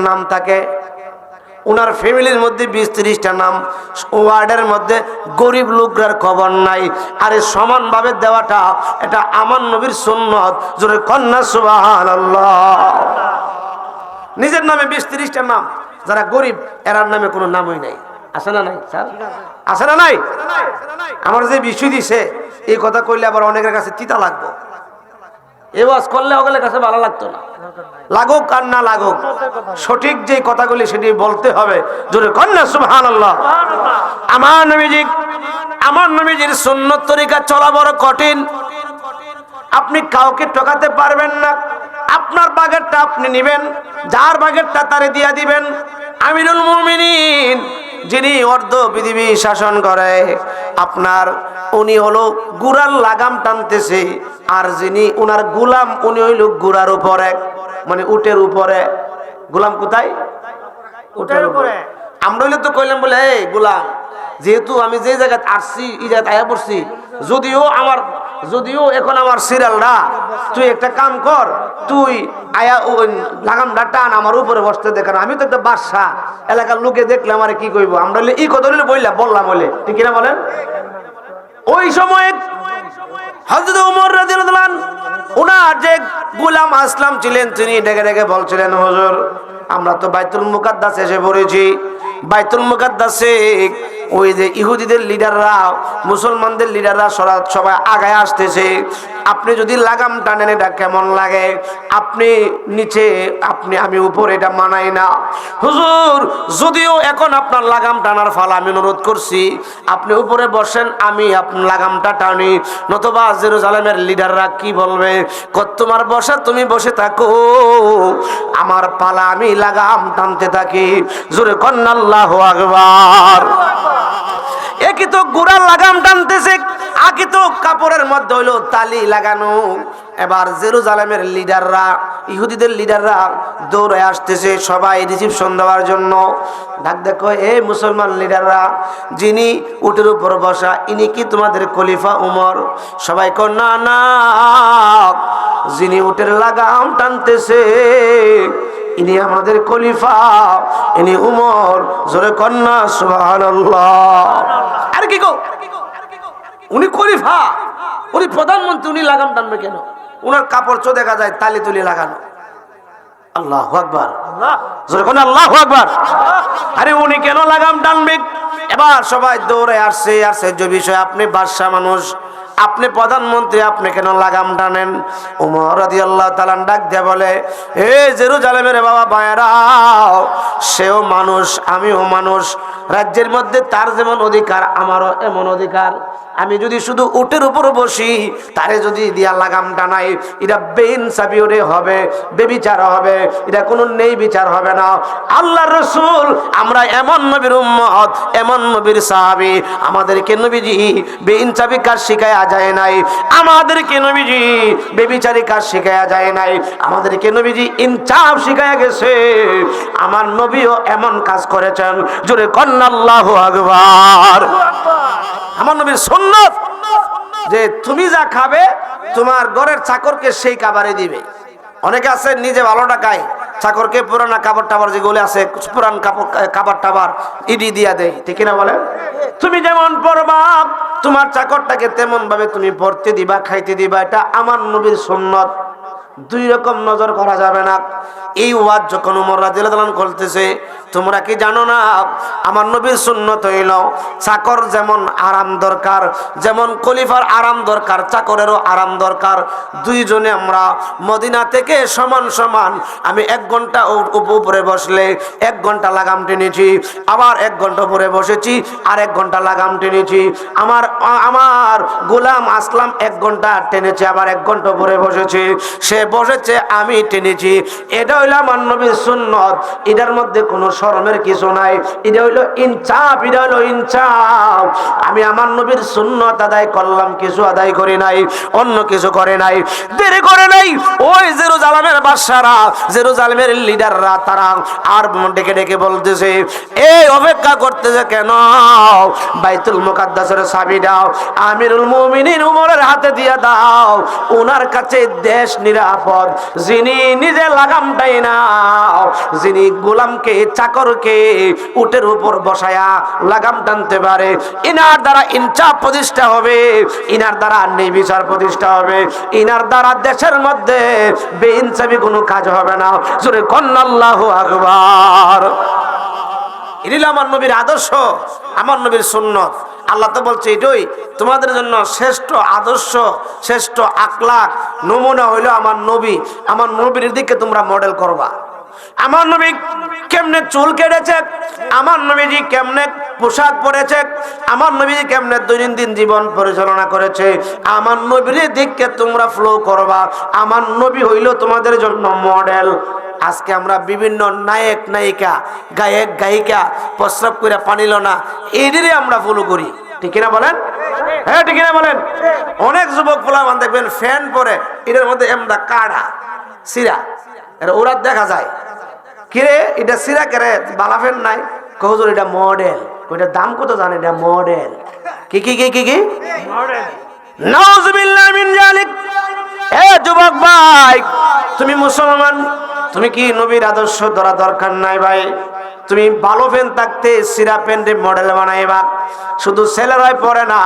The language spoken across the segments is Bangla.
নাম থাকে, উনার ফ্যামিলির মধ্যে 20-30টা নাম, ওয়ার্ডের মধ্যে গরিব লোকরার খবর নাই। আরে সমানভাবে দেওয়াটা এটা আমার নবীর সুন্নত। জোরে কন্যা সুবহানাল্লাহ। নিজের নামে 20-30টা নাম, যারা গরিব এরার নামে কোনো নামই নাই। আছে না নাই স্যার? আছে না নাই? আমার যে বিষয় দিছে এই কথা কইলে আবার অনেকের কাছে তিতা লাগবে। এই ওয়াজ করলে ওগুলোর কাছে ভালো লাগতো না। লাগুক আর না লাগুক, সঠিক যে কথাগুলি সেটি বলতে হবে। জোরে কন্যা সুবহানাল্লাহ। আমার নবীজির সুন্নত তরিকা চলা বড় কঠিন। আপনি কাউকে ঠকাতে পারবেন না। আপনার বাগেরটা আপনি নিবেন, যার বাগেরটা তারে দিয়া দিবেন। আমিরুল মুমিনিন যিনি অর্ধ পৃথিবী শাসন করে, আপনার উনি হলো গুড়ার লাগাম টানতেছে, আর যিনি উনার গোলাম উনি হইল গুড়ার উপরে, মানে উটের উপরে। গোলাম কোথায়? উটের উপরে। আমরা হইলে তো কইলাম বলে এই গোলাম, যেহেতু আমি যে জায়গায় আসছি এই জায়গায় আয়া পড়ছি, যদিও এখন আমার সিরিয়ালটা, তুই একটা কাম কর, তুই আয়া ওই লাগামটা টান, আমার উপরে বসতে দেখান। আমি তো একটা বাদশা, এলাকার লোকে দেখলে আমার কি কইব? আমরা এই কথা বললাম বলে, ঠিক কিনা বলেন? ওই সময় হযরত ওমর রাদিয়াল্লাহু আনহু ওনার যে গোলাম আসলাম ছিলেন, তিনি ডেকে ডেকে বলছিলেন, হুজুর আমরা তো বাইতুল মুকাদ্দাসে এসে পড়েছি। বাইতুল মুকাদ্দাসে ওই যে ইহুদিদের লিডাররা, মুসলমানদের লিডাররা সবাই আগায় আসতেছে। আপনি যদি লাগাম টানেন এটা কেমন লাগে? আপনি নিচে, আমি উপরে, এটা মানাই না। হুজুর যদিও এখন আপনার লাগাম টানার ফালা, আমি অনুরোধ করছি আপনি উপরে বসেন, আমি আপনার লাগামটা টানি, নতুবা জেরুজালেমের লিডাররা কি বলবে? তোমার বসা, তুমি বসে থাকো, আমার পালা, আমি লাগাম টানতে থাকি। জোরে কন্যা আল্লাহু আকবার। একই তো গুড়ার লাগাম টানতেছে, আগে তো কাপড়ের মধ্যে হইলো তালি লাগানো। এবার জেরুজালেমের লিডাররা, ইহুদিদের লিডাররা দৌড়ে আসতেছে সবাই রিসিপশন দেওয়ার জন্য। ডাক দেখো, এ মুসলমান লিডাররা, যিনি উটের উপর বসা ইনি কি তোমাদের খলিফা উমর? সবাই কয় না না, যিনি উটের লাগাম টানতেছে ইনি আমাদের খলিফা, ইনি উমর। জোরে কন্যা সুবহানাল্লাহ। আর কি গো, উনি খলিফা, উনি প্রধানমন্ত্রী, উনি লাগাম টানবে কেন? উনার কাপড় চো দেখা যায় তালি তুলি লাগানো। আল্লাহু আকবার, জোরে কন্যা আল্লাহু আকবার। আরে উনি কেন লাগাম টানবে? এবার সবাই দৌড়ে আসছে যে বিষয়, আপনি বাদশা মানুষ, আপনি প্রধানমন্ত্রী, আপনি কেন লাগাম টানেন? ওমর রাদিয়াল্লাহু তাআলা ডাক দিয়ে বলে, হে জেরুজালেমের বাবা ভাইয়েরা, সেও মানুষ, আমিও মানুষ। রাজ্যের মধ্যে তার যেমন অধিকার, আমারও এমন অধিকার। আমি যদি শুধু উটের উপর বসি, তারে যদি দিয়া লাগাম টানাই, এটা বেইনসাফি হবে, বেবিচার হবে, এটা কোনো নেই বিচার হবে না। আল্লাহর রাসূল, আমরা এমন নবীর উম্মত, এমন নবীর সাহাবী, আমাদেরকে নবীজি বেইনসাফি কাজ শিখায়া যায় নাই, আমাদেরকে নবীজি বেবিচারী কাজ শিখায়া যায় নাই, আমাদেরকে নবীজি ইনসাফ শিখায়া গেছে। আমার নবীও এমন কাজ করেছেন। জোরে কন্যা আল্লাহু আকবার। আমার নবীর সুন্নাত যে তুমি যা খাবে তোমার ঘরের চাকরকে সেই খাবারই দিবে। অনেকে আছে নিজে ভালোটা খায়, চাকরকে পুরানা কাপড় টাবার যেগুলো আছে, পুরান কাপড় টাবার ইডি দিয়া দেয়, ঠিক না বলে? তুমি যেমন পরবা তোমার চাকরটাকে তেমন ভাবে তুমি পড়তে দিবা, খাইতে দিবা। এটা আমার নবীর সুন্নাত। দুই রকম নজর করা যাবে না। এই ওয়াজ যখন ওমর রাদিয়াল্লাহু আনহু করতেছে, তোমরা কি জানো না আমার নবীর সুন্নাত হইল চাকর যেমন আরাম দরকার, যেমন খলিফার আরাম দরকার, চাকরেরও আরাম দরকার। দুইজনে আমরা মদিনা থেকে সমান সমান, আমি 1 ঘন্টা উপরে বসলে 1 ঘন্টা লাগাম টেনেছি, আবার 1 ঘন্টা উপরে বসেছি আর 1 ঘন্টা লাগাম টেনেছি। আমার গোলাম আসলাম 1 ঘন্টা টেনেছে, আবার 1 ঘন্টা উপরে বসেছি, সে বসেছে, আমি টেনেছি। এটা হইল আমার নবীর সুন্নাত। এটার মধ্যে কোনো শরমের কিছু নাই। এটা হইলো ইনসাফ, এটা হইলো ইনসাফ। আমি আমার নবীর সুন্নাত আদায় করলাম, কিছু আদায় করি নাই, অন্য কিছু করে নাই, দেরি করে নাই। ওই জেরুজালেমের বাদশারা, জেরুজালেমের লিডাররা, তারা আর ডেকে ডেকে বলতেছে, এই অপেক্ষা করতেছে কেন? বাইতুল মুকাদ্দাসের চাবি দাও, আমিরুল মুমিনিন উমরের হাতে দিয়ে দাও। ওনার কাছে দেশ নিরাপদ। যিনি নিজে লাগামটাই না, যিনি গোলামকে, চাকরকে উটের উপর বসায়া লাগাম টানতে পারে, ইনার দ্বারা ইনসাফ প্রতিষ্ঠা হবে, ইনার দ্বারা নির্বিচার প্রতিষ্ঠা হবে, ইনার দ্বারা দেশের মধ্যে বেইনসাফি কোনো কাজ হবে না। জোরে কন্না আল্লাহু আকবার। এটি আমার নবীর আদর্শ, আমার নবীর সুন্নত। আল্লাহ তো বলছে এটাই তোমাদের জন্য শ্রেষ্ঠ আদর্শ, শ্রেষ্ঠ আখলাক, নমুনা হইলো আমার নবী। আমার নবীর দিকে তোমরা মডেল করবা। আমার নবী কেমনে চুল কেটেছে, আমার নবীজি কেমনে পোশাক পরেছে, আমার নবীজি কেমনে দৈনন্দিন জীবন পরিচালনা করেছে, আমার নবীর দিকে তোমরা ফলো করবা। আমার নবী হইলো তোমাদের জন্য মডেল। আজকে আমরা বিভিন্ন নায়ক নায়িকা, গায়ক গায়িকা প্রস্রাব করে পানিল না, এদেরই আমরা ফলো করি, ঠিক কিনা বলেন? হ্যাঁ ঠিক কিনা বলেন? অনেক যুবক পোলাপান দেখবেন ফ্যান পরে, এটার মধ্যে এমদা কাড়া সিরা, এটা ওরা দেখা যায়। কিরে এটা সিরা কেরে, বালা ফ্যান নাই, কহুজুর এটা মডেল। ওইটার দাম কত জানে? এটা মডেল। কি কি কি কি কি নাউজুবিল্লাহ মিন জালিক। এ যুবক ভাই, তুমি মুসলমান, তুমি কি নবীর আদর্শ ধরা দরকার নাই ভাই? তুমি ভালো প্যান্ট থাকতে সিরা প্যান্টে মডেল বানাইবা। শুধু ছেলেরাই পরে না,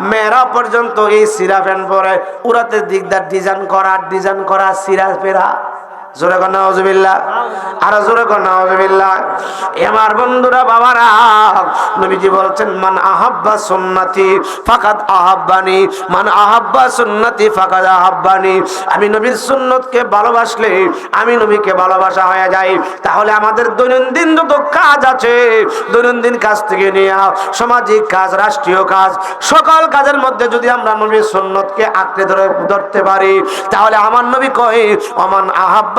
মেয়েরা পর্যন্ত এই সিরা প্যান্ট পরে, উড়াতে দিকদার ডিজাইন করা সিরা পেরা। জোরে কর নাউজুবিল্লাহ, আর জোরে কর নাউজুবিল্লাহ। আমার বন্ধুরা, বাবারা, নবীজি বলছেন মান আহাব্বা সুন্নতি ফাকাদ আহাব্বানি, মান আহাব্বা সুন্নতি ফাকাদ আহাব্বানি। আমি নবীর সুন্নতকে ভালোবাসলে আমি নবীকে ভালোবাসা হয়ে যাই। তাহলে আমাদের দৈনন্দিন যত কাজ আছে, দৈনন্দিন কাজ থেকে নিয়ে সামাজিক কাজ, রাষ্ট্রীয় কাজ, সকল কাজের মধ্যে যদি আমরা নবীর সুন্নতকে আঁকড়ে ধরতে পারি, তাহলে আমার নবী কয় ওমান আহাব্বানি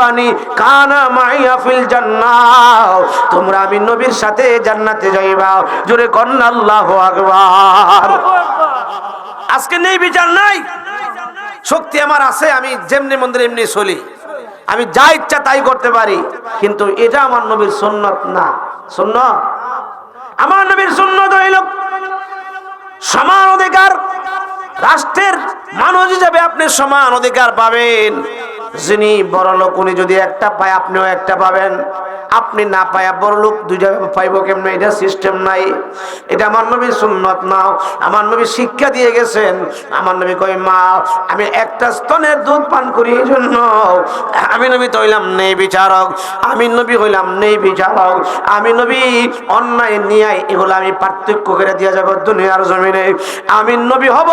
কানা মাইয়া ফিল জান্নাহ, তোমরা আমি নবীর সাথে জান্নাতে যাইবা। জোরে কন্না আল্লাহু আকবার। আজকে নেই বিচার নাই, শক্তি আমার আছে, আমি যেমনি মন্দিরে এমনি চলি, আমি যা ইচ্ছা তাই করতে পারি, কিন্তু এটা আমার নবীর সুন্নত না। সুন্নত, আমার নবীর সুন্নত হইল সমান অধিকার। রাষ্ট্রের মানুষ হিসেবে আপনি সমান অধিকার পাবেন। যিনি বড় লোক, উনি যদি একটা পায় আপনিও একটা পাবেন। আপনি না পায়া বড় লোক দুইটা পাইব কেমনে? এটা সিস্টেম নাই, এটা আমার নবীর সুন্নত না। আমার নবী শিক্ষা দিয়ে গেছেন। আমার নবী কই মা আমি একটা স্তনের দুধ পান করি, এই জন্য আমি নবী তো হইলাম নেই বিচারক, আমি নবী হইলাম নেই বিচারক। আমি নবী অন্যায় ন্যায় এগুলো আমি পার্থক্য করে দিয়ে যাবো দুনিয়ার জমিনে। আমি নবী হব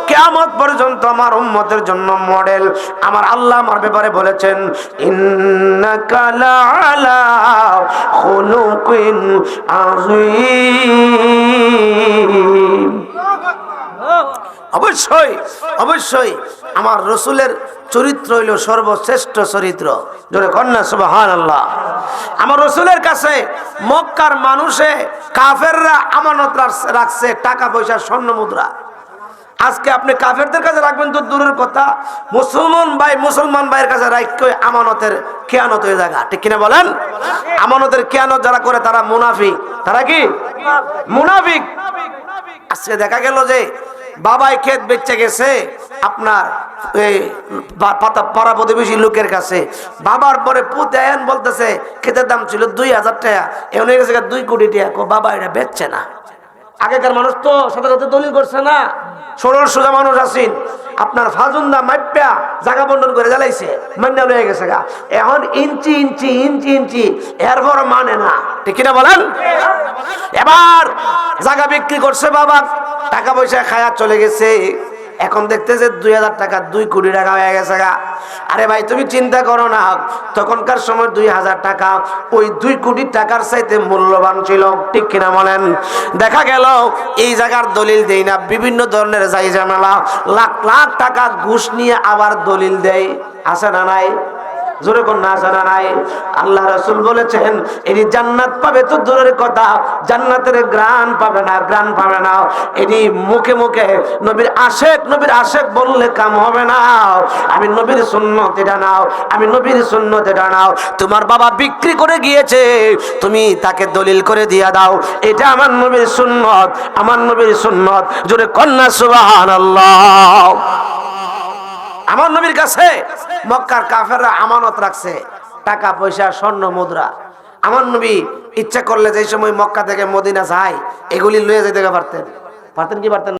কিয়ামত পর্যন্ত আমার উম্মতের জন্য মডেল। আমার আল্লাহ আমার ব্যাপারে বলেছেন ইন্নাকা লাআলা খুলুকিন আযীম। অবশ্যই অবশ্যই আমার রাসূলের চরিত্র হইল সর্বশ্রেষ্ঠ চরিত্র। জোরে কন্যা সুবহানাল্লাহ। আমার রাসূলের কাছে মক্কার মানুষে কাফেররা আমানত রাখছে টাকা পয়সা, স্বর্ণ মুদ্রা। আজকে আপনি কাফেরদের কাছে রাখবেন তো দূরের কথা, মুসলমান ভাইয়ের কাছে রাখবে আমানতের খেয়ানত হয়ে জায়গা, ঠিক কিনা বলেন? আমানতের খেয়ানত যারা করে তারা মুনাফিক। তারা কি মুনাফিক? আজকে দেখা গেল যে বাবাই ক্ষেত বেচে গেছে আপনার এই পাড়া প্রতিবেশী লোকের কাছে। বাবার পরে পুতে আইন বলতেছে ক্ষেতের দাম ছিল 2000 টাকা, এমন হয়ে গেছে 2 কোটি টাকা। বাবা এটা বেচছে না। আগেকার মানুষ তো সাথে সাথে দলিল করছে না, সরল সোজা মানুষ আছেন। আপনার ফাজুন্দা মাইপ্যা জায়গা বন্টন করে জ্বালাইছে, মান্য হয়ে গেছে গা। এখন ইঞ্চি ইঞ্চি ইঞ্চি ইঞ্চি এরপর মানে না, ঠিক কিনা বলেন? এবার জায়গা বিক্রি করছে বাবা, টাকা পয়সা খায়া চলে গেছে। এখন দেখতেছে 2000 টাকা 2 কোটি টাকা হয়ে গেছে গা। আরে ভাই তুমি চিন্তা করো না, তখনকার সময় 2000 টাকা ওই 2 কোটি টাকার চাইতে মূল্যবান ছিল, ঠিক কিনা বলেন? দেখা গেল এই জায়গার দলিল দেই না, বিভিন্ন ধরনের যাই ঝামেলা, লাখ লাখ টাকা ঘুষ নিয়ে আবার দলিল দেয়, আছে না নাই? জোরে কোন না জানা নাই? আল্লাহ রাসূল বলেছেন এনি জান্নাত পাবে তো দূরের কথা, জান্নাতের গ্রাণ পাবে না, গ্রাণ পাবে না। এনি মুখে মুখে নবীর আশেক বললে কাম হবে না। আমি নবীর সুন্নত এটা নাও, আমি নবীর সুন্নত এটা নাও। তোমার বাবা বিক্রি করে গিয়েছে, তুমি তাকে দলিল করে দিয়া দাও, এটা আমার নবীর সুন্নত, আমার নবীর সুন্নত। জোরে কন্যা সুবহানাল্লাহ। আমার নবীর কাছে মক্কার কাফেররা আমানত রাখছে টাকা পয়সা, স্বর্ণ মুদ্রা। আমার নবী ইচ্ছা করলে যে সময় মক্কা থেকে মদিনা যায় এগুলি লয়ে যেতে পারতেন। পারতেন কি পারতেন?